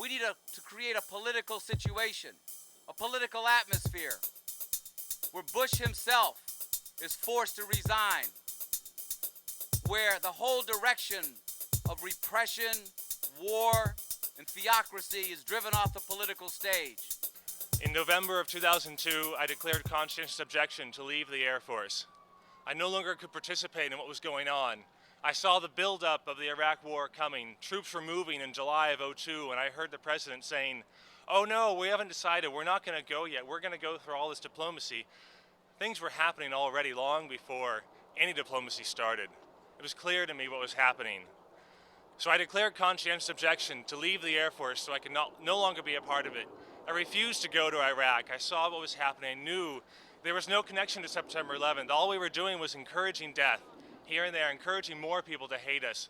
we need to create a political situation, a political atmosphere where Bush himself is forced to resign, where the whole direction of repression, war, and theocracy is driven off the political stage. In November of 2002, I declared conscientious objection to leave the Air Force. I no longer could participate in what was going on. I saw the buildup of the Iraq War coming. Troops were moving in July of '02, and I heard the president saying, "Oh no, we haven't decided, we're not going to go yet, we're going to go through all this diplomacy." Things were happening already long before any diplomacy started. It was clear to me what was happening. So I declared conscientious objection to leave the Air Force so I could no longer be a part of it. I refused to go to Iraq. I saw what was happening. I knew there was no connection to September 11th. All we were doing was encouraging death here and there, encouraging more people to hate us,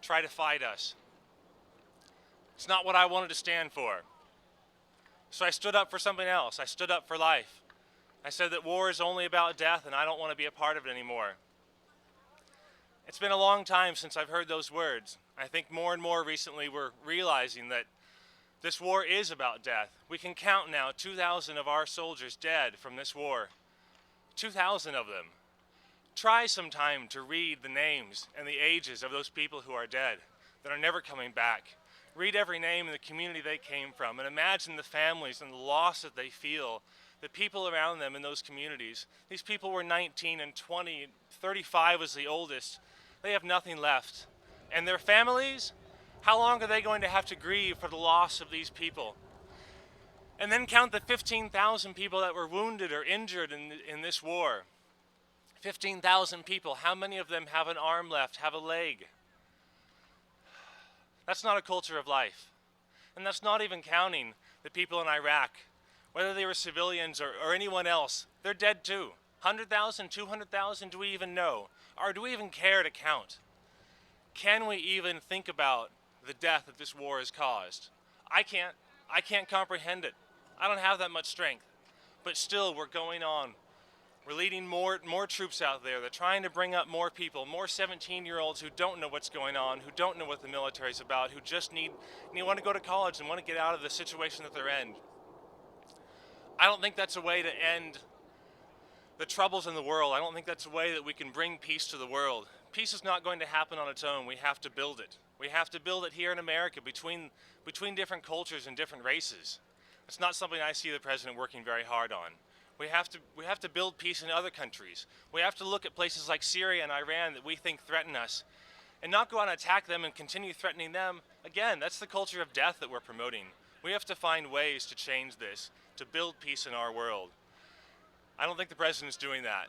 try to fight us. It's not what I wanted to stand for. So I stood up for something else. I stood up for life. I said that war is only about death and I don't want to be a part of it anymore. It's been a long time since I've heard those words. I think more and more recently we're realizing that this war is about death. We can count now 2,000 of our soldiers dead from this war. 2,000 of them. Try sometime to read the names and the ages of those people who are dead, that are never coming back. Read every name in the community they came from and imagine the families and the loss that they feel, the people around them in those communities. These people were 19 and 20, 35 was the oldest. They have nothing left. And their families, how long are they going to have to grieve for the loss of these people? And then count the 15,000 people that were wounded or injured in this war. 15,000 people, how many of them have an arm left, have a leg? That's not a culture of life. And that's not even counting the people in Iraq, whether they were civilians or anyone else. They're dead too. 100,000, 200,000, do we even know? Or do we even care to count? Can we even think about the death that this war has caused? I can't comprehend it. I don't have that much strength. But still, we're going on. We're leading more troops out there. They're trying to bring up more people, more 17-year-olds who don't know what's going on, who don't know what the military's about, who just want to go to college and want to get out of the situation that they're in. I don't think that's a way to end the troubles in the world. I don't think that's a way that we can bring peace to the world. Peace is not going to happen on its own. We have to build it. We have to build it here in America between different cultures and different races. It's not something I see the president working very hard on. We have to build peace in other countries. We have to look at places like Syria and Iran that we think threaten us and not go out and attack them and continue threatening them. Again, that's the culture of death that we're promoting. We have to find ways to change this, to build peace in our world. I don't think the president's doing that.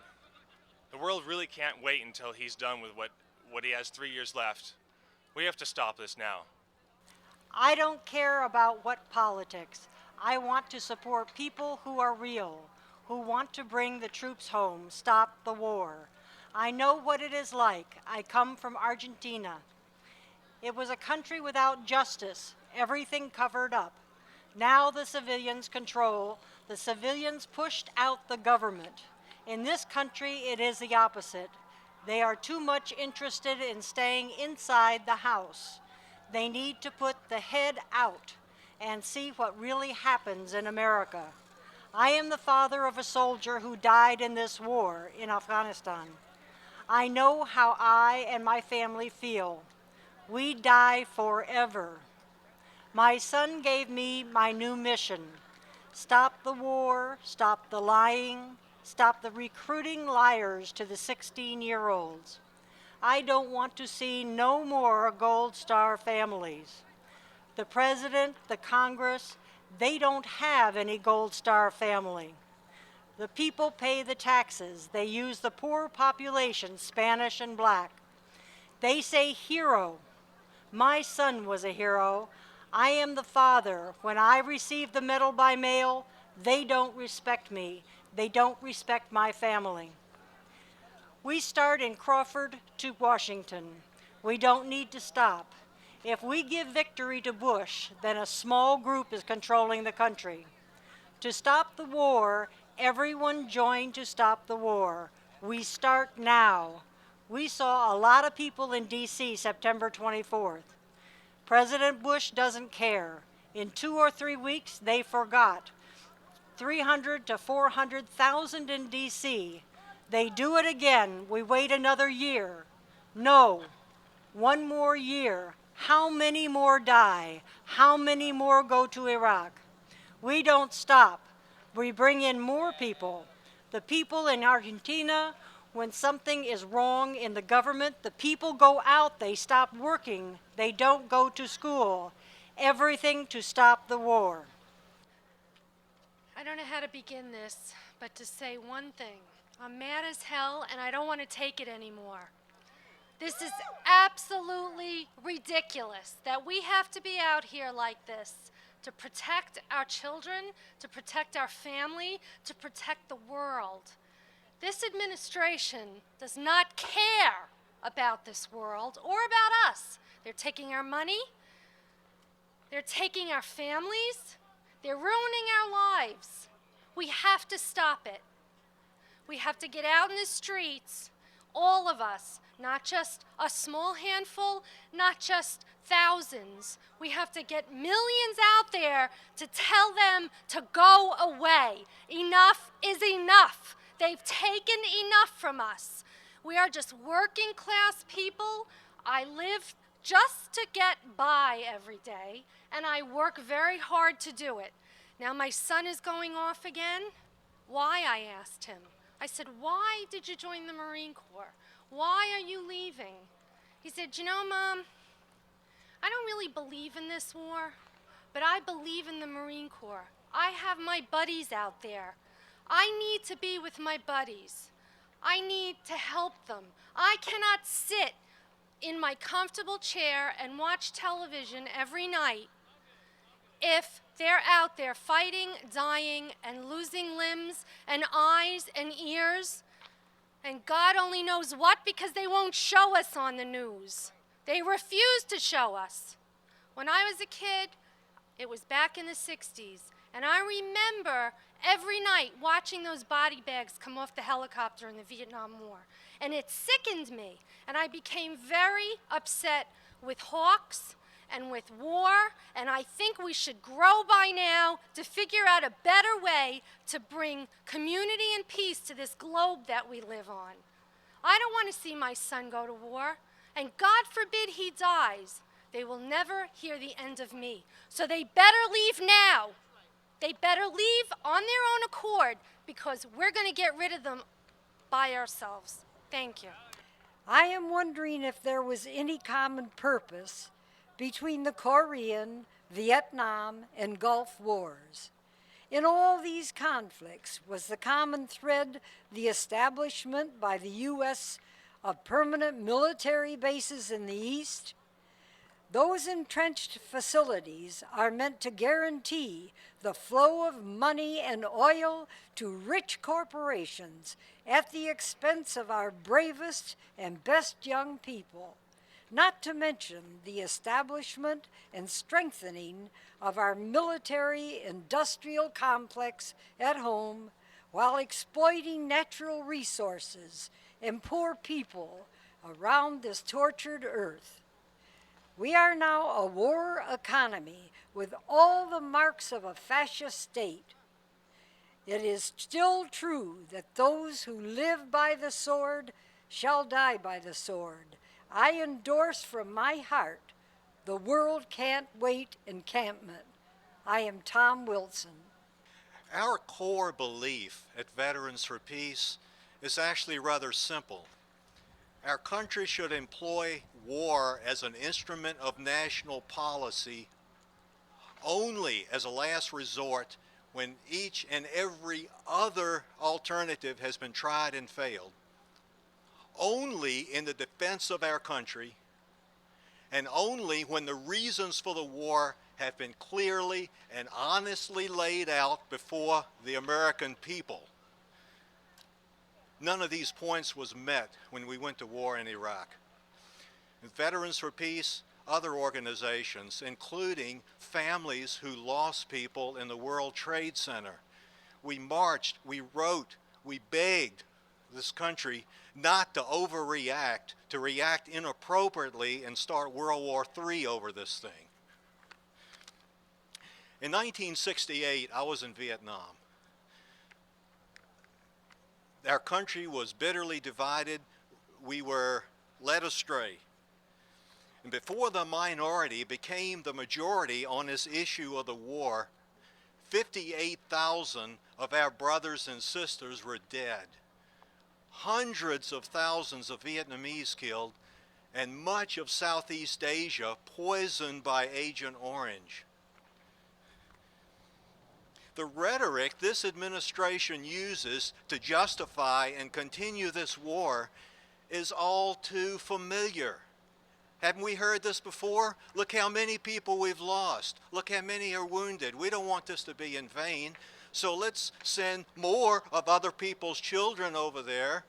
The world really can't wait until he's done with what he has 3 years left. We have to stop this now. I don't care about what politics. I want to support people who are real, who want to bring the troops home, stop the war. I know what it is like. I come from Argentina. It was a country without justice, everything covered up. Now the civilians control. The civilians pushed out the government. In this country, it is the opposite. They are too much interested in staying inside the house. They need to put the head out and see what really happens in America. I am the father of a soldier who died in this war in Afghanistan. I know how I and my family feel. We die forever. My son gave me my new mission. Stop the war, stop the lying, stop the recruiting liars to the 16-year-olds. I don't want to see no more Gold Star families. The President, the Congress, they don't have any Gold Star family. The people pay the taxes. They use the poor population, Spanish and black. They say hero. My son was a hero. I am the father. When I receive the medal by mail, they don't respect me. They don't respect my family. We start in Crawford to Washington. We don't need to stop. If we give victory to Bush, then a small group is controlling the country. To stop the war, everyone join to stop the war. We start now. We saw a lot of people in D.C. September 24th. President Bush doesn't care. In 2 or 3 weeks, they forgot. 300 to 400,000 in D.C. They do it again. We wait another year. No, one more year. How many more die? How many more go to Iraq? We don't stop. We bring in more people. The people in Argentina, when something is wrong in the government, the people go out, they stop working, they don't go to school. Everything to stop the war. I don't know how to begin this, but to say one thing. I'm mad as hell and I don't want to take it anymore. This is absolutely ridiculous that we have to be out here like this to protect our children, to protect our family, to protect the world. This administration does not care about this world or about us. They're taking our money, they're taking our families, they're ruining our lives. We have to stop it. We have to get out in the streets, all of us, not just a small handful, not just thousands. We have to get millions out there to tell them to go away. Enough is enough. They've taken enough from us. We are just working class people. I live just to get by every day, and I work very hard to do it. Now my son is going off again. Why, I asked him. I said, why did you join the Marine Corps? Why are you leaving? He said, you know, Mom, I don't really believe in this war, but I believe in the Marine Corps. I have my buddies out there. I need to be with my buddies. I need to help them. I cannot sit in my comfortable chair and watch television every night if they're out there fighting, dying, and losing limbs and eyes and ears, and God only knows what, because they won't show us on the news. They refuse to show us. When I was a kid, it was back in the 60s, and I remember every night watching those body bags come off the helicopter in the Vietnam War, and it sickened me, and I became very upset with hawks and with war, and I think we should grow by now to figure out a better way to bring community and peace to this globe that we live on. I don't want to see my son go to war, and God forbid he dies. They will never hear the end of me. So they better leave now. They better leave on their own accord, because we're going to get rid of them by ourselves. Thank you. I am wondering if there was any common purpose between the Korean, Vietnam, and Gulf Wars. In all these conflicts, was the common thread the establishment by the U.S. of permanent military bases in the East? Those entrenched facilities are meant to guarantee the flow of money and oil to rich corporations at the expense of our bravest and best young people, not to mention the establishment and strengthening of our military-industrial complex at home while exploiting natural resources and poor people around this tortured earth. We are now a war economy with all the marks of a fascist state. It is still true that those who live by the sword shall die by the sword. I endorse from my heart the World Can't Wait encampment. I am Tom Wilson. Our core belief at Veterans for Peace is actually rather simple. Our country should employ war as an instrument of national policy only as a last resort when each and every other alternative has been tried and failed. Only in the defense of our country, and only when the reasons for the war have been clearly and honestly laid out before the American people. None of these points was met when we went to war in Iraq. Veterans for Peace, other organizations, including families who lost people in the World Trade Center. We marched, we wrote, we begged this country not to overreact, to react inappropriately and start World War III over this thing. In 1968, I was in Vietnam. Our country was bitterly divided. We were led astray. And before the minority became the majority on this issue of the war, 58,000 of our brothers and sisters were dead. Hundreds of thousands of Vietnamese killed, and much of Southeast Asia poisoned by Agent Orange. The rhetoric this administration uses to justify and continue this war is all too familiar. Haven't we heard this before? Look how many people we've lost. Look how many are wounded. We don't want this to be in vain. So let's send more of other people's children over there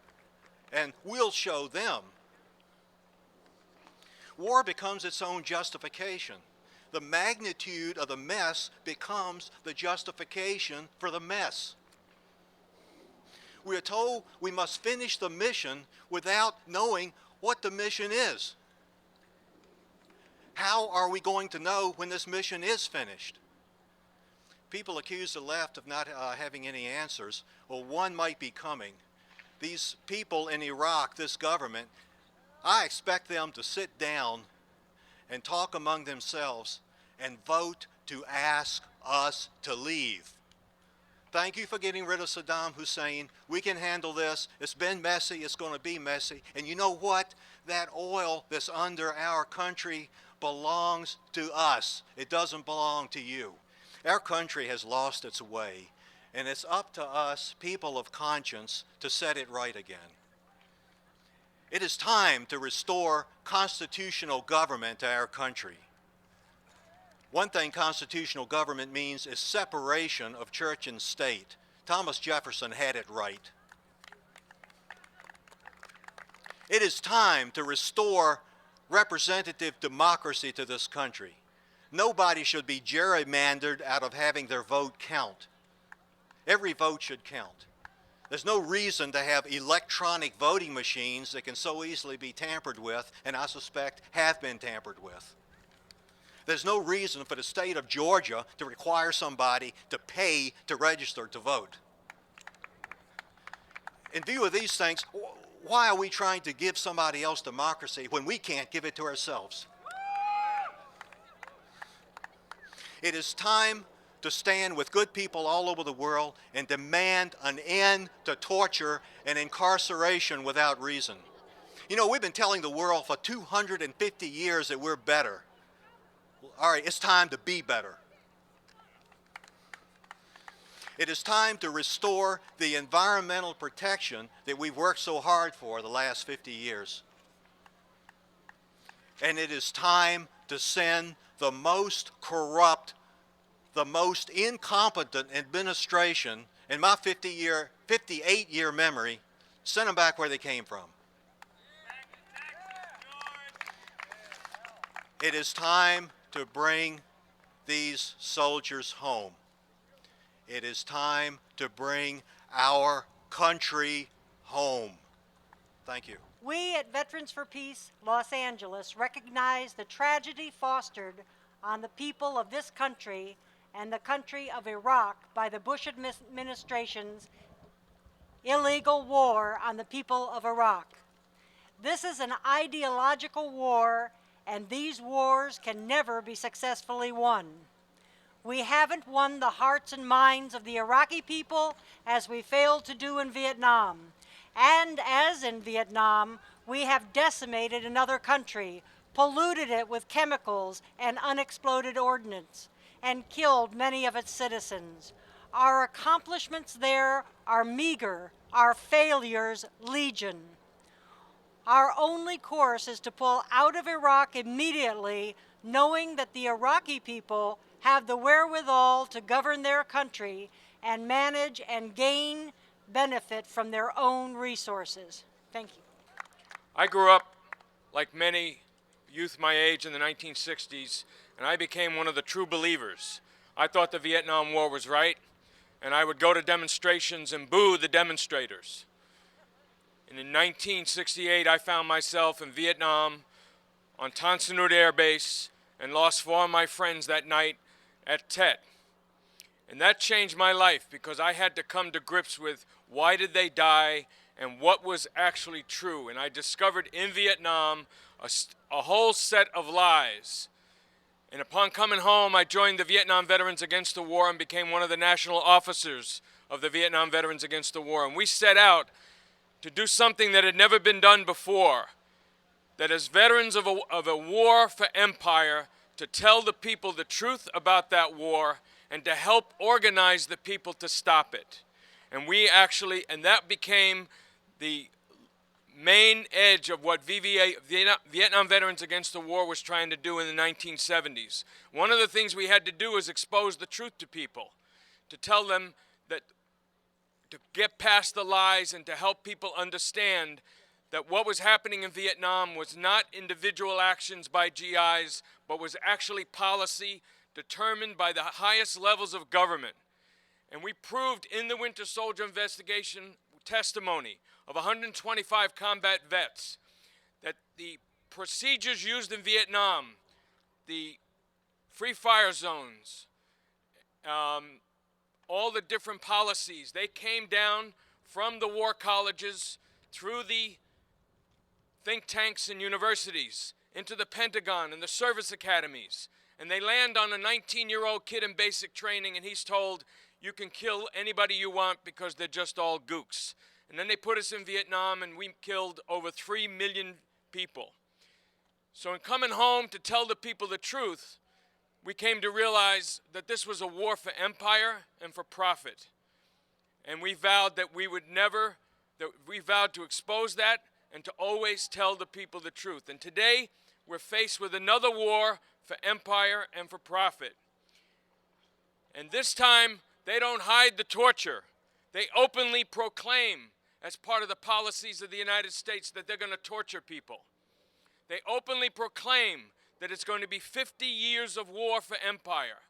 and we'll show them. War becomes its own justification. The magnitude of the mess becomes the justification for the mess. We are told we must finish the mission without knowing what the mission is. How are we going to know when this mission is finished? People accuse the left of not having any answers. Well, one might be coming. These people in Iraq, this government, I expect them to sit down and talk among themselves and vote to ask us to leave. Thank you for getting rid of Saddam Hussein. We can handle this. It's been messy. It's going to be messy. And you know what? That oil that's under our country belongs to us. It doesn't belong to you. Our country has lost its way, and it's up to us, people of conscience, to set it right again. It is time to restore constitutional government to our country. One thing constitutional government means is separation of church and state. Thomas Jefferson had it right. It is time to restore representative democracy to this country. Nobody should be gerrymandered out of having their vote count. Every vote should count. There's no reason to have electronic voting machines that can so easily be tampered with, and I suspect have been tampered with. There's no reason for the state of Georgia to require somebody to pay to register to vote. In view of these things, why are we trying to give somebody else democracy when we can't give it to ourselves? It is time to stand with good people all over the world and demand an end to torture and incarceration without reason. You know, we've been telling the world for 250 years that we're better. All right, it's time to be better. It is time to restore the environmental protection that we've worked so hard for the last 50 years. And it is time to send the most corrupt, the most incompetent administration in my 58-year memory, send them back where they came from. It is time to bring these soldiers home. It is time to bring our country home. Thank you. We at Veterans for Peace Los Angeles recognize the tragedy fostered on the people of this country and the country of Iraq by the Bush administration's illegal war on the people of Iraq. This is an ideological war, and these wars can never be successfully won. We haven't won the hearts and minds of the Iraqi people as we failed to do in Vietnam. And as in Vietnam, we have decimated another country, polluted it with chemicals and unexploded ordnance, and killed many of its citizens. Our accomplishments there are meager, our failures legion. Our only course is to pull out of Iraq immediately, knowing that the Iraqi people have the wherewithal to govern their country and manage and gain benefit from their own resources. Thank you. I grew up, like many youth my age in the 1960s, and I became one of the true believers. I thought the Vietnam War was right, and I would go to demonstrations and boo the demonstrators. And in 1968, I found myself in Vietnam on Tan Son Nhut Air Base and lost 4 of my friends that night at Tet. And that changed my life because I had to come to grips with why did they die and what was actually true. And I discovered in Vietnam a whole set of lies. And upon coming home, I joined the Vietnam Veterans Against the War and became one of the national officers of the Vietnam Veterans Against the War. And we set out to do something that had never been done before, that as veterans of a war for empire, to tell the people the truth about that war and to help organize the people to stop it. And that became the main edge of what Vietnam Veterans Against the War was trying to do in the 1970s. One of the things we had to do was expose the truth to people, to tell them that, to get past the lies and to help people understand that what was happening in Vietnam was not individual actions by GIs, but was actually policy determined by the highest levels of government. And we proved in the Winter Soldier investigation testimony of 125 combat vets that the procedures used in Vietnam, the free fire zones, all the different policies, they came down from the war colleges through the think tanks and universities into the Pentagon and the service academies. And they land on a 19-year-old kid in basic training, and he's told, you can kill anybody you want because they're just all gooks. And then they put us in Vietnam, and we killed over 3 million people. So in coming home to tell the people the truth, we came to realize that this was a war for empire and for profit. And we vowed that we vowed to expose that and to always tell the people the truth. And today, we're faced with another war for empire and for profit. And this time, they don't hide the torture. They openly proclaim, as part of the policies of the United States, that they're going to torture people. They openly proclaim that it's going to be 50 years of war for empire.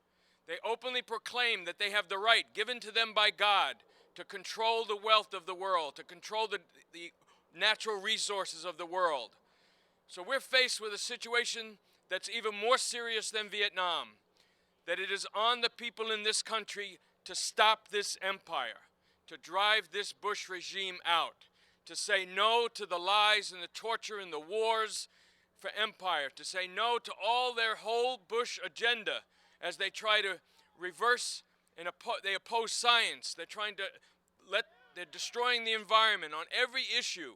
They openly proclaim that they have the right given to them by God to control the wealth of the world, to control the natural resources of the world. So we're faced with a situation that's even more serious than Vietnam, that it is on the people in this country to stop this empire, to drive this Bush regime out, to say no to the lies and the torture and the wars for empire, to say no to all their whole Bush agenda as they try to reverse and they oppose science. They're destroying the environment on every issue.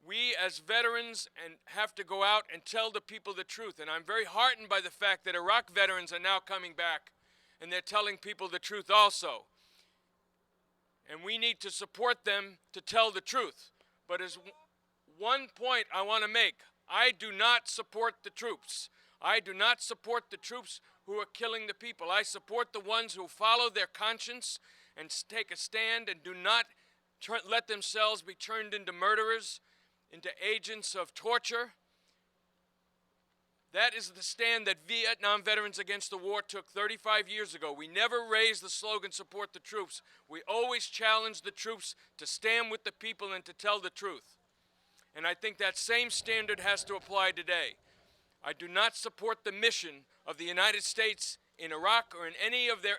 We as veterans have to go out and tell the people the truth. And I'm very heartened by the fact that Iraq veterans are now coming back and they're telling people the truth also. And we need to support them to tell the truth. But as one point I want to make, I do not support the troops. I do not support the troops who are killing the people. I support the ones who follow their conscience and take a stand and do not let themselves be turned into murderers, into agents of torture. That is the stand that Vietnam Veterans Against the War took 35 years ago. We never raised the slogan, support the troops. We always challenged the troops to stand with the people and to tell the truth. And I think that same standard has to apply today. I do not support the mission of the United States in Iraq or in any of their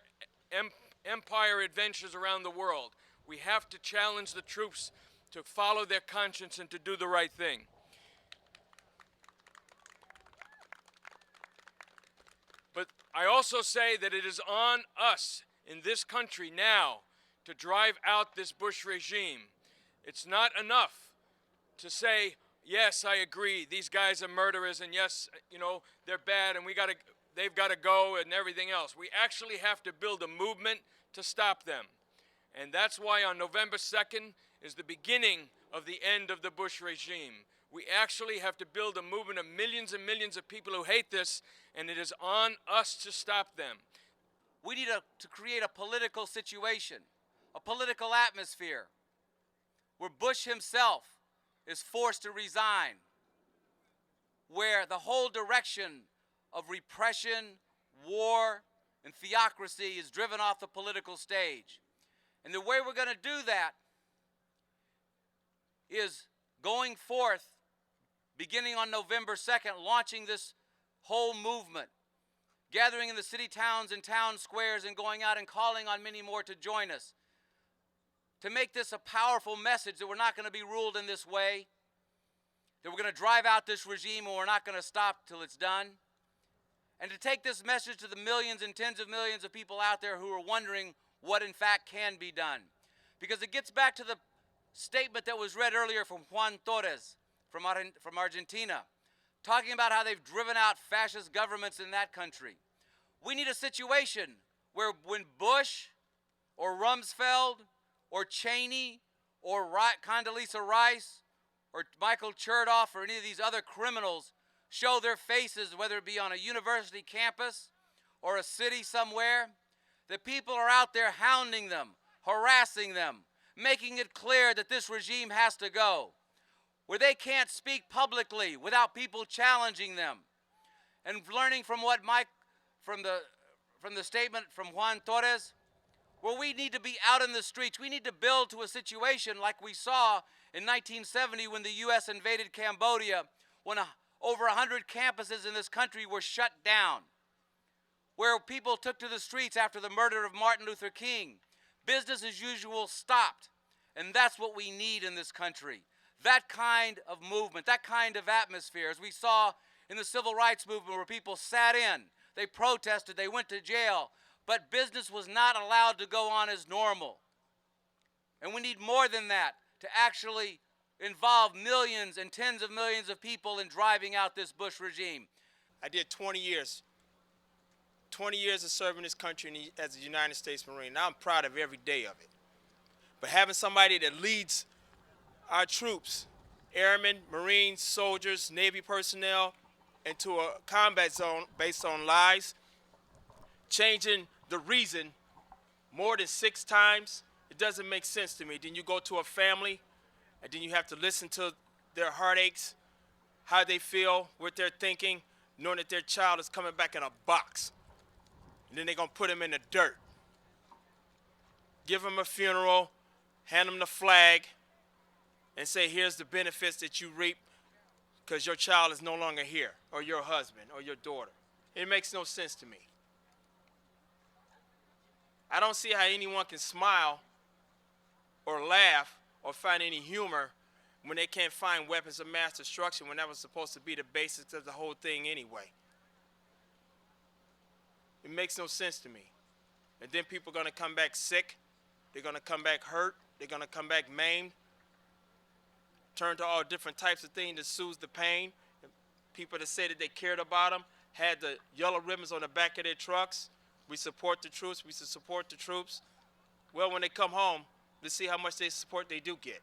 empire adventures around the world. We have to challenge the troops to follow their conscience and to do the right thing. But I also say that it is on us in this country now to drive out this Bush regime. It's not enough to say, yes, I agree, these guys are murderers, and yes, they're bad, and they've got to go and everything else. We actually have to build a movement to stop them. And that's why on November 2nd is the beginning of the end of the Bush regime. We actually have to build a movement of millions and millions of people who hate this, and it is on us to stop them. We need to create a political situation, a political atmosphere, where Bush himself is forced to resign, where the whole direction of repression, war, and theocracy is driven off the political stage. And the way we're going to do that is going forth, beginning on November 2nd, launching this whole movement, gathering in the city towns and town squares and going out and calling on many more to join us. To make this a powerful message that we're not going to be ruled in this way, that we're going to drive out this regime and we're not going to stop till it's done. And to take this message to the millions and tens of millions of people out there who are wondering what in fact can be done. Because it gets back to the statement that was read earlier from Juan Torres from Argentina, talking about how they've driven out fascist governments in that country. We need a situation where when Bush or Rumsfeld or Cheney or Condoleezza Rice or Michael Chertoff or any of these other criminals show their faces, whether it be on a university campus or a city somewhere, the people are out there hounding them, harassing them, making it clear that this regime has to go, where they can't speak publicly without people challenging them. And learning from what from the statement from Juan Torres, where we need to be out in the streets. We need to build to a situation like we saw in 1970 when the U.S. invaded Cambodia, when over 100 campuses in this country were shut down, where people took to the streets after the murder of Martin Luther King. Business as usual stopped, and that's what we need in this country. That kind of movement, that kind of atmosphere, as we saw in the civil rights movement where people sat in, they protested, they went to jail, but business was not allowed to go on as normal. And we need more than that to actually involve millions and tens of millions of people in driving out this Bush regime. I did 20 years. 20 years of serving this country as a United States Marine. Now I'm proud of every day of it. But having somebody that leads our troops, airmen, Marines, soldiers, Navy personnel, into a combat zone based on lies, changing the reason more than 6 times, it doesn't make sense to me. Then you go to a family, and then you have to listen to their heartaches, how they feel, what they're thinking, knowing that their child is coming back in a box. And then they're going to put him in the dirt. Give him a funeral, hand him the flag, and say, here's the benefits that you reap because your child is no longer here, or your husband, or your daughter. It makes no sense to me. I don't see how anyone can smile or laugh or find any humor when they can't find weapons of mass destruction when that was supposed to be the basics of the whole thing anyway. It makes no sense to me. And then people are going to come back sick. They're going to come back hurt. They're going to come back maimed. Turn to all different types of things to soothe the pain. People that said that they cared about them had the yellow ribbons on the back of their trucks. We support the troops. We support the troops. Well, when they come home, let's see how much support they do get.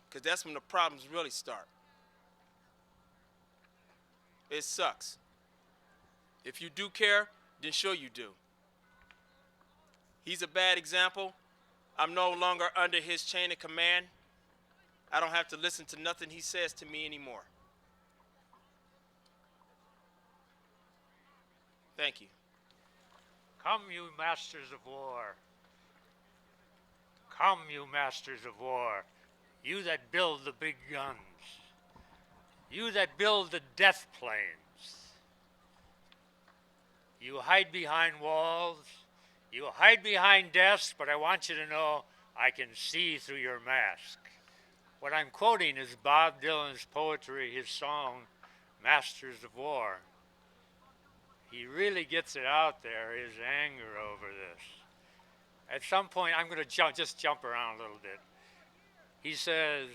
Because that's when the problems really start. It sucks. If you do care, then sure you do. He's a bad example. I'm no longer under his chain of command. I don't have to listen to nothing he says to me anymore. Thank you. Come, you masters of war. Come, you masters of war. You that build the big guns. You that build the death planes. You hide behind walls. You hide behind desks, but I want you to know I can see through your mask. What I'm quoting is Bob Dylan's poetry, his song, Masters of War. He really gets it out there, his anger over this. At some point, I'm going to just jump around a little bit. He says,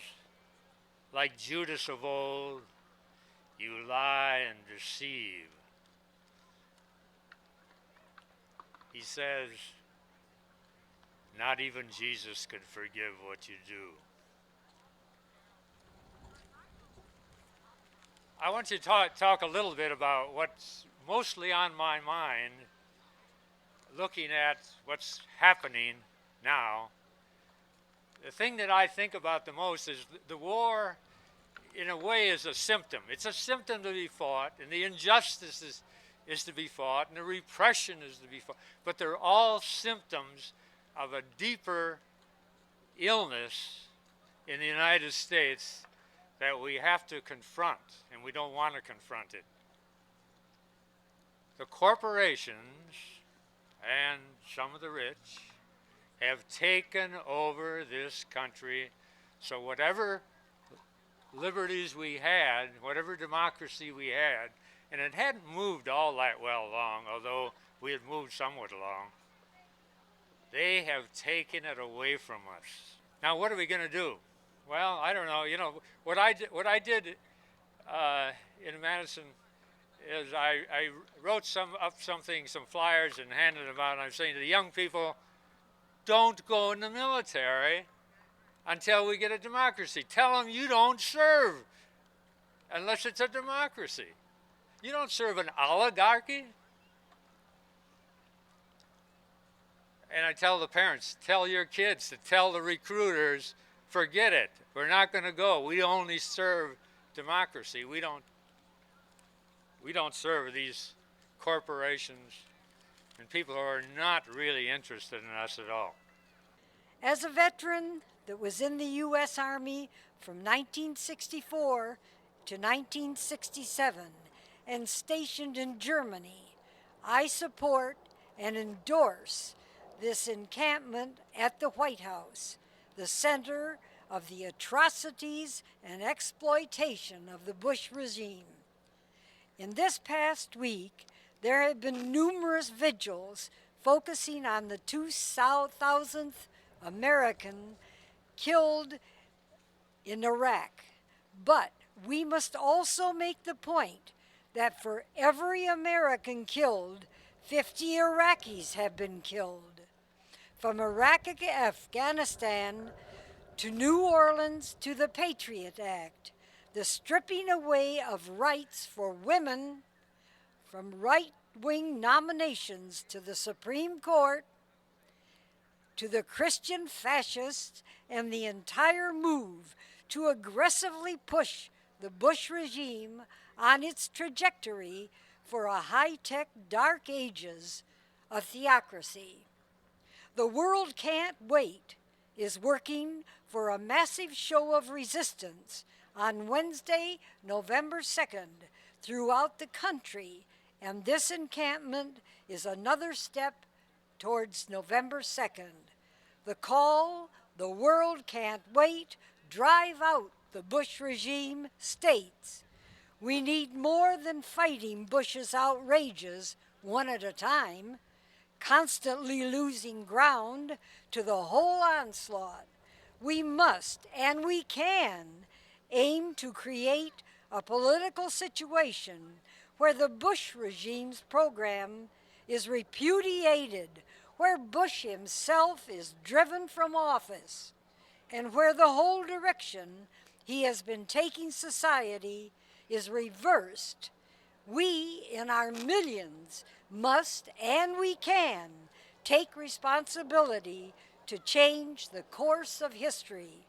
like Judas of old, you lie and deceive. He says, not even Jesus could forgive what you do. I want you to talk a little bit about what's mostly on my mind, looking at what's happening now. The thing that I think about the most is the war, in a way, is a symptom. It's a symptom to be fought, and the injustice is to be fought, and the repression is to be fought. But they're all symptoms of a deeper illness in the United States that we have to confront, and we don't want to confront it. the corporations and some of the rich have taken over this country. So whatever liberties we had, whatever democracy we had, and it hadn't moved all that well along, although we had moved somewhat along, they have taken it away from us. Now, what are we going to do? Well, I don't know. You know, what I did in Madison is I wrote some flyers and handed them out, and I'm saying to the young people, don't go in the military until we get a democracy. Tell them you don't serve unless it's a democracy. You don't serve an oligarchy. And I tell the parents, tell your kids to tell the recruiters, forget it. We're not going to go. We only serve democracy. We don't serve these corporations and people who are not really interested in us at all. As a veteran that was in the U.S. Army from 1964 to 1967 and stationed in Germany, I support and endorse this encampment at the White House, the center of the atrocities and exploitation of the Bush regime. In this past week, there have been numerous vigils focusing on the 2,000th American killed in Iraq. But we must also make the point that for every American killed, 50 Iraqis have been killed. From Iraq, Afghanistan, to New Orleans, to the Patriot Act, the stripping away of rights for women, from right-wing nominations to the Supreme Court, to the Christian fascists, and the entire move to aggressively push the Bush regime on its trajectory for a high-tech dark ages of theocracy. The World Can't Wait is working for a massive show of resistance on Wednesday, November 2nd, throughout the country, and this encampment is another step towards November 2nd. The call, the World Can't Wait, drive out the Bush regime, states, we need more than fighting Bush's outrages one at a time, constantly losing ground to the whole onslaught. We must, and we can, aim to create a political situation where the Bush regime's program is repudiated, where Bush himself is driven from office, and where the whole direction he has been taking society is reversed. We, in our millions, must and we can take responsibility to change the course of history.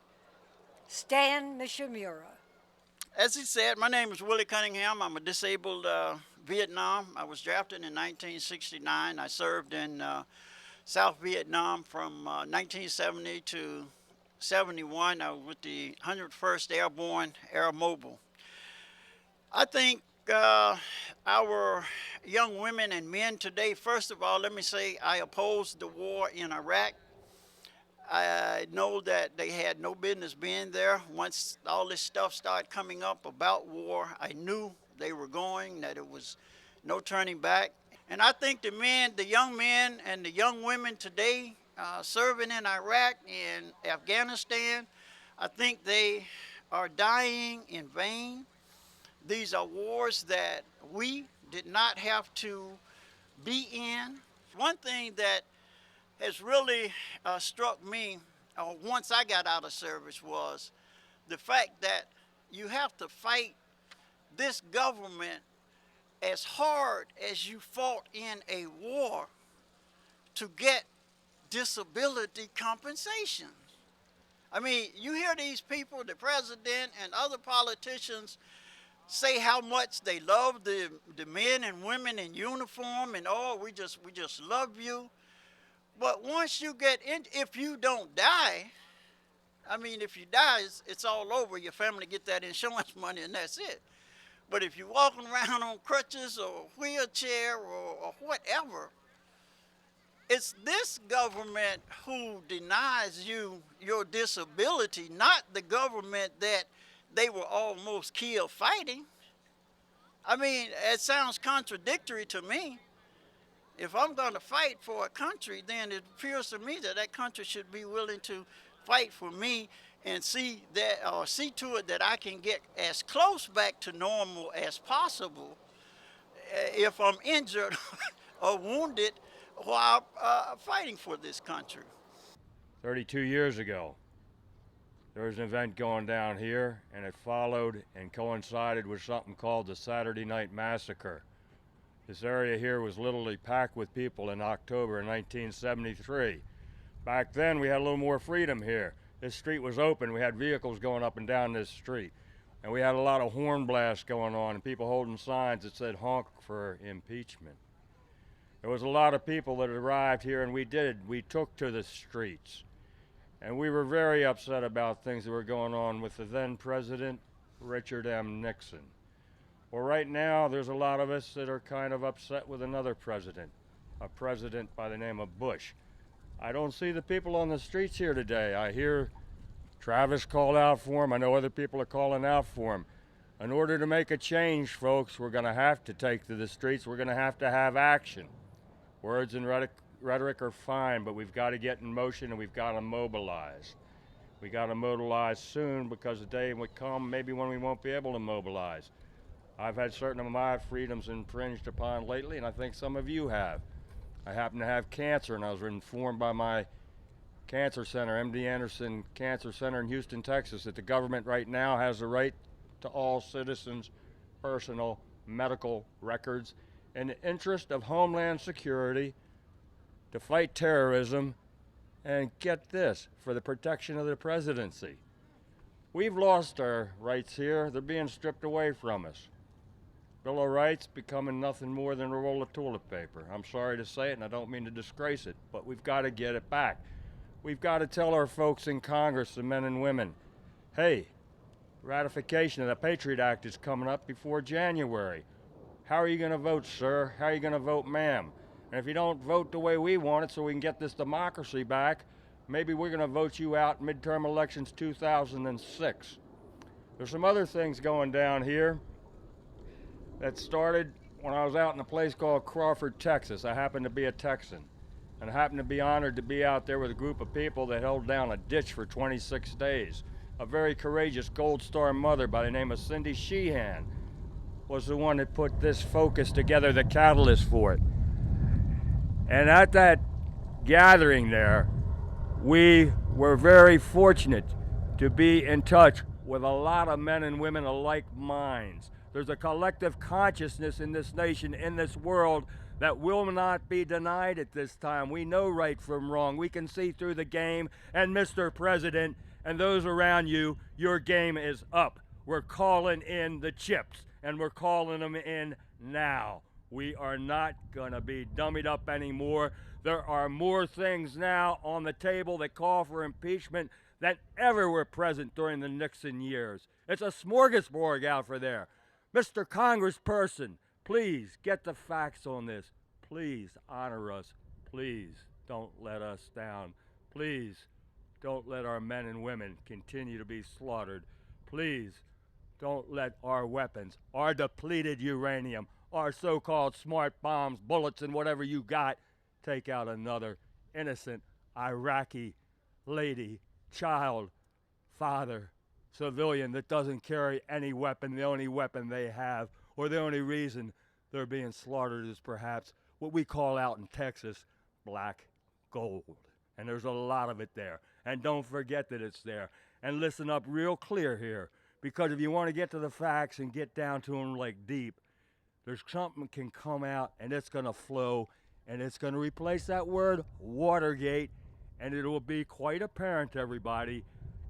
Stan Mishimura. As he said, my name is Willie Cunningham. I'm a disabled Vietnam. I was drafted in 1969. I served in South Vietnam from 1970 to 71. I was with the 101st Airborne Air Mobile. I think our young women and men today, first of all, let me say I oppose the war in Iraq. I know that they had no business being there. Once all this stuff started coming up about war, I knew they were going, that it was no turning back. And I think the men, the young men and the young women today serving in Iraq and Afghanistan, I think they are dying in vain. These are wars that we did not have to be in. One thing that has really struck me once I got out of service was the fact that you have to fight this government as hard as you fought in a war to get disability compensation. I mean, you hear these people, the president and other politicians, say how much they love the men and women in uniform and oh, we just love you. But once you get in, if you don't die, I mean, if you die, it's all over. Your family get that insurance money and that's it. But if you're walking around on crutches or wheelchair or whatever, it's this government who denies you your disability, not the government that they were almost killed fighting. I mean, it sounds contradictory to me. If I'm going to fight for a country, then it appears to me that that country should be willing to fight for me and see to it that I can get as close back to normal as possible if I'm injured or wounded while fighting for this country. 32 years ago, there was an event going down here, and it followed and coincided with something called the Saturday Night Massacre. This area here was literally packed with people in October 1973. Back then, we had a little more freedom here. This street was open. We had vehicles going up and down this street. And we had a lot of horn blasts going on and people holding signs that said honk for impeachment. There was a lot of people that arrived here, and we took to the streets. And we were very upset about things that were going on with the then President, Richard M. Nixon. Well, right now, there's a lot of us that are kind of upset with another president, a president by the name of Bush. I don't see the people on the streets here today. I hear Travis called out for him. I know other people are calling out for him. In order to make a change, folks, we're going to have to take to the streets. We're going to have action. Words and rhetoric are fine, but we've got to get in motion and we've got to mobilize. We got to mobilize soon, because the day would come maybe when we won't be able to mobilize. I've had certain of my freedoms infringed upon lately, and I think some of you have. I happen to have cancer, and I was informed by my cancer center, MD Anderson Cancer Center in Houston, Texas, that the government right now has the right to all citizens' personal medical records in the interest of Homeland Security, to fight terrorism, and get this, for the protection of the presidency. We've lost our rights here. They're being stripped away from us. Bill of Rights becoming nothing more than a roll of toilet paper. I'm sorry to say it, and I don't mean to disgrace it, but we've got to get it back. We've got to tell our folks in Congress, the men and women, hey, ratification of the Patriot Act is coming up before January. How are you going to vote, sir? How are you going to vote, ma'am? And if you don't vote the way we want it so we can get this democracy back, maybe we're going to vote you out in midterm elections 2006. There's some other things going down here that started when I was out in a place called Crawford, Texas. I happen to be a Texan, and I happen to be honored to be out there with a group of people that held down a ditch for 26 days. A very courageous Gold Star mother by the name of Cindy Sheehan was the one that put this focus together, the catalyst for it. And at that gathering there, we were very fortunate to be in touch with a lot of men and women of like minds. There's a collective consciousness in this nation, in this world, that will not be denied at this time. We know right from wrong. We can see through the game. And Mr. President and those around you, your game is up. We're calling in the chips, and we're calling them in now. We are not going to be dummied up anymore. There are more things now on the table that call for impeachment than ever were present during the Nixon years. It's a smorgasbord out for there. Mr. Congressperson, please get the facts on this. Please honor us. Please don't let us down. Please don't let our men and women continue to be slaughtered. Please don't let our weapons, our depleted uranium, our so-called smart bombs, bullets, and whatever you got, take out another innocent Iraqi lady, child, father, civilian that doesn't carry any weapon. The only weapon they have, or the only reason they're being slaughtered, is perhaps what we call out in Texas black gold. And there's a lot of it there. And don't forget that it's there. And listen up real clear here, because if you want to get to the facts and get down to them like deep, there's something that can come out and it's going to flow, and it's going to replace that word Watergate, and it will be quite apparent to everybody.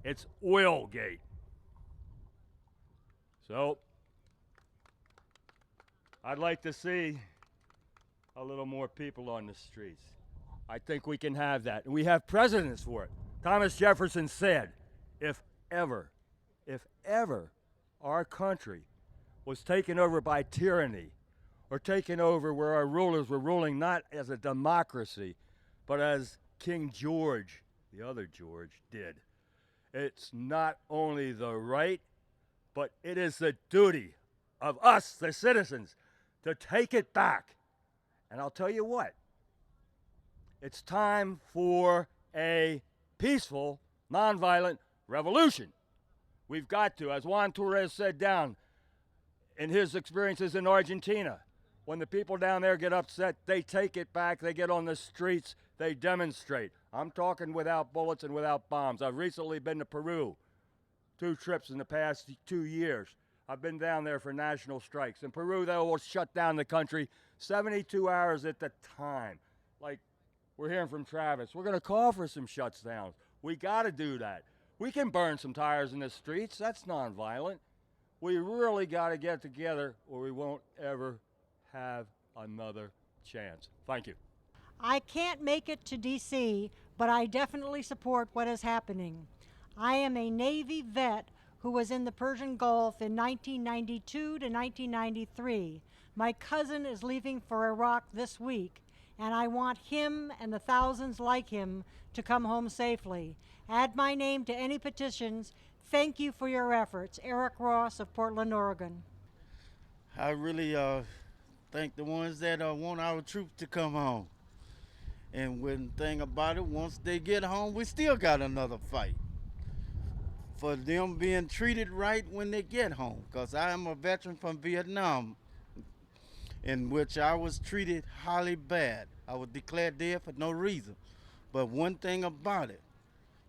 It's Oilgate. So, I'd like to see a little more people on the streets. I think we can have that. And we have presidents for it. Thomas Jefferson said, if ever our country was taken over by tyranny, or taken over where our rulers were ruling not as a democracy, but as King George, the other George, did. It's not only the right, but it is the duty of us, the citizens, to take it back. And I'll tell you what, it's time for a peaceful, nonviolent revolution. We've got to, as Juan Torres said down in his experiences in Argentina, when the people down there get upset, they take it back, they get on the streets, they demonstrate. I'm talking without bullets and without bombs. I've recently been to Peru, 2 trips in the past 2 years. I've been down there for national strikes. In Peru, they will shut down the country 72 hours at the time. Like we're hearing from Travis, we're gonna call for some shutdowns. We gotta do that. We can burn some tires in the streets, that's nonviolent. We really gotta get together or we won't ever have another chance. Thank you. I can't make it to D.C., but I definitely support what is happening. I am a Navy vet who was in the Persian Gulf in 1992 to 1993. My cousin is leaving for Iraq this week, and I want him and the thousands like him to come home safely. Add my name to any petitions. Thank you for your efforts. Eric Ross of Portland, Oregon. I really thank the ones that want our troops to come home. And one thing about it, once they get home, we still got another fight for them being treated right when they get home. Because I am a veteran from Vietnam, in which I was treated highly bad. I was declared dead for no reason. But one thing about it,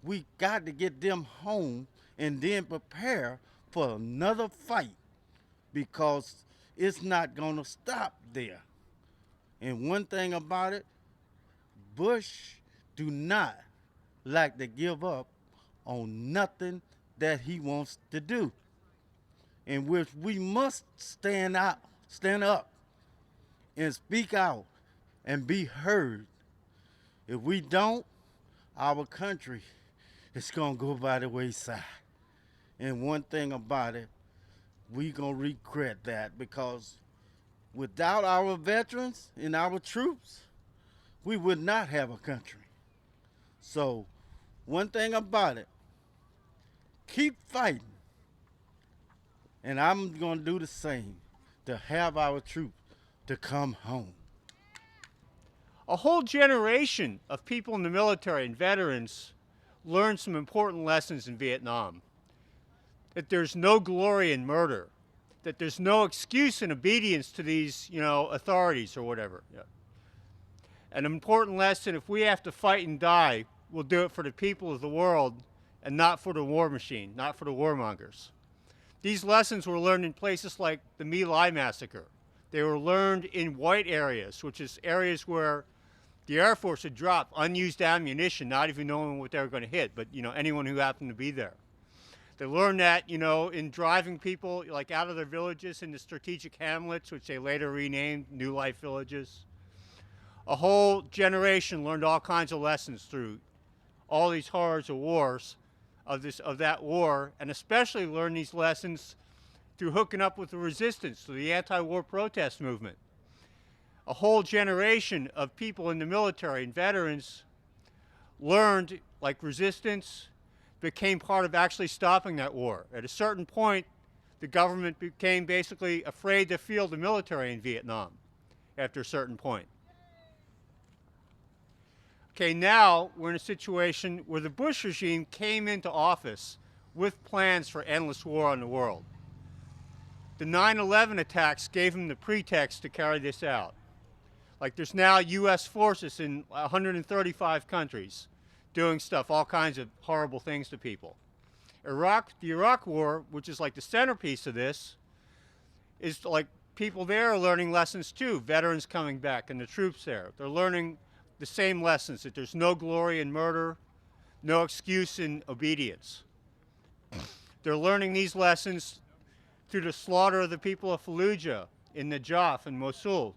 we got to get them home and then prepare for another fight, because it's not going to stop there. And one thing about it, Bush do not like to give up on nothing that he wants to do. In which we must stand up and speak out and be heard. If we don't, our country is gonna go by the wayside. And one thing about it, we gonna regret that, because without our veterans and our troops, we would not have a country. So one thing about it, keep fighting. And I'm gonna do the same to have our troops to come home. A whole generation of people in the military and veterans learned some important lessons in Vietnam. That there's no glory in murder, that there's no excuse in obedience to these, authorities or whatever. Yeah. An important lesson: if we have to fight and die, we'll do it for the people of the world and not for the war machine, not for the warmongers. These lessons were learned in places like the My Lai massacre. They were learned in white areas, which is areas where the Air Force had dropped unused ammunition, not even knowing what they were going to hit, but anyone who happened to be there. They learned that, in driving people out of their villages into strategic hamlets, which they later renamed New Life Villages. A whole generation learned all kinds of lessons through all these horrors of wars, of that war, and especially learned these lessons through hooking up with the resistance, through the anti-war protest movement. A whole generation of people in the military and veterans learned, resistance became part of actually stopping that war. At a certain point, the government became basically afraid to field the military in Vietnam after a certain point. Okay, now we're in a situation where the Bush regime came into office with plans for endless war on the world. The 9/11 attacks gave him the pretext to carry this out. There's now U.S. forces in 135 countries doing stuff, all kinds of horrible things to people. The Iraq War, which is the centerpiece of this, is people there are learning lessons too. Veterans coming back and the troops there. They're learning the same lessons, that there's no glory in murder, no excuse in obedience. They're learning these lessons through the slaughter of the people of Fallujah, in Najaf and Mosul,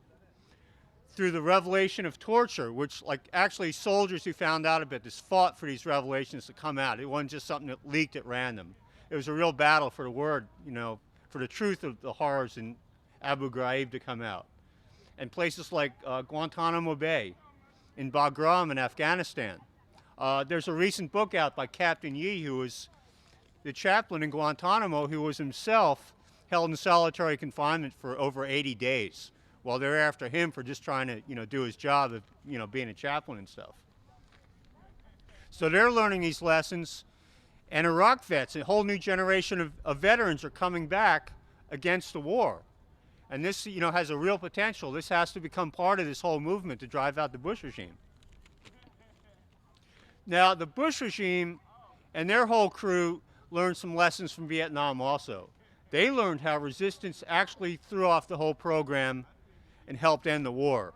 through the revelation of torture, which actually soldiers who found out about this fought for these revelations to come out. It wasn't just something that leaked at random. It was a real battle for the word, for the truth of the horrors in Abu Ghraib to come out. And places like Guantanamo Bay, in Bagram in Afghanistan. There's a recent book out by Captain Yi, who was the chaplain in Guantanamo, who was himself held in solitary confinement for over 80 days, while they're after him for just trying to, do his job of, being a chaplain and stuff. So they're learning these lessons, and Iraq vets, a whole new generation of veterans are coming back against the war. And this, has a real potential. This has to become part of this whole movement to drive out the Bush regime. Now, the Bush regime and their whole crew learned some lessons from Vietnam also. They learned how resistance actually threw off the whole program and helped end the war.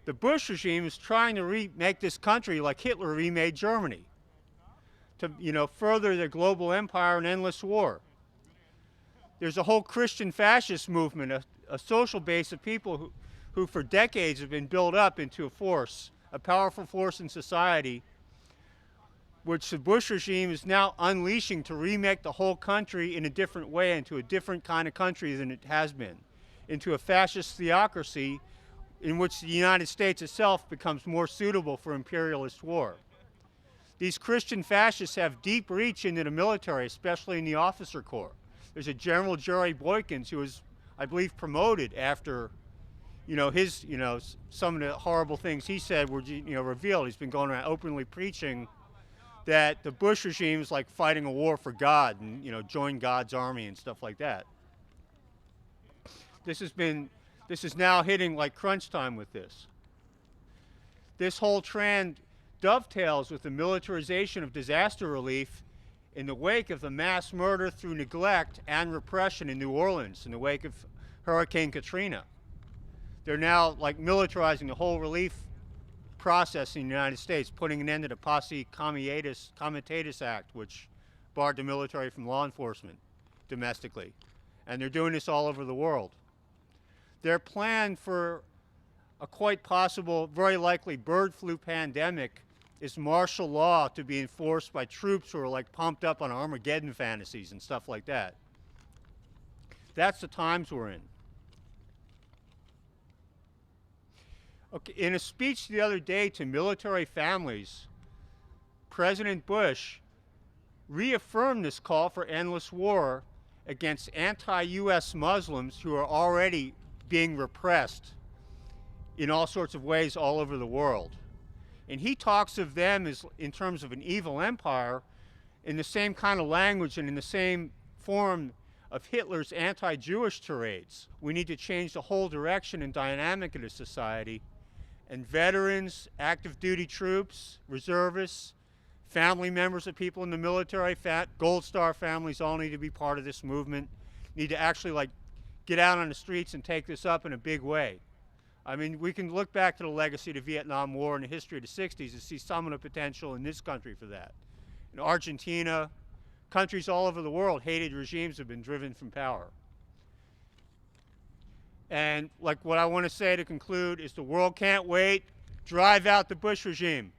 The Bush regime is trying to remake this country like Hitler remade Germany, to, further their global empire and endless war. There's a whole Christian fascist movement, a social base of people who for decades have been built up into a powerful force in society, which the Bush regime is now unleashing to remake the whole country in a different way, into a different kind of country than it has been, into a fascist theocracy in which the United States itself becomes more suitable for imperialist war. These Christian fascists have deep reach into the military, especially in the officer corps. There's a General Jerry Boykins who was, I believe, promoted after, his, some of the horrible things he said were, revealed. He's been going around openly preaching that the Bush regime is like fighting a war for God and, join God's army and stuff like that. This is now hitting like crunch time with this. This whole trend dovetails with the militarization of disaster relief in the wake of the mass murder through neglect and repression in New Orleans in the wake of Hurricane Katrina. They're now like militarizing the whole relief process in the United States, putting an end to the Posse Comitatus Act, which barred the military from law enforcement domestically. And they're doing this all over the world. Their plan for a quite possible, very likely bird flu pandemic is martial law to be enforced by troops who are like pumped up on Armageddon fantasies and stuff like that. That's the times we're in. Okay, in a speech the other day to military families, President Bush reaffirmed this call for endless war against anti-U.S. Muslims who are already being repressed in all sorts of ways all over the world. And he talks of them as, in terms of an evil empire, in the same kind of language and in the same form of Hitler's anti-Jewish tirades. We need to change the whole direction and dynamic of the society. And veterans, active duty troops, reservists, family members of people in the military, Gold Star families all need to be part of this movement, need to actually get out on the streets and take this up in a big way. I mean, we can look back to the legacy of the Vietnam War and the history of the 60s and see some of the potential in this country for that. In Argentina, countries all over the world, hated regimes have been driven from power. And what I want to say to conclude is the world can't wait. Drive out the Bush regime.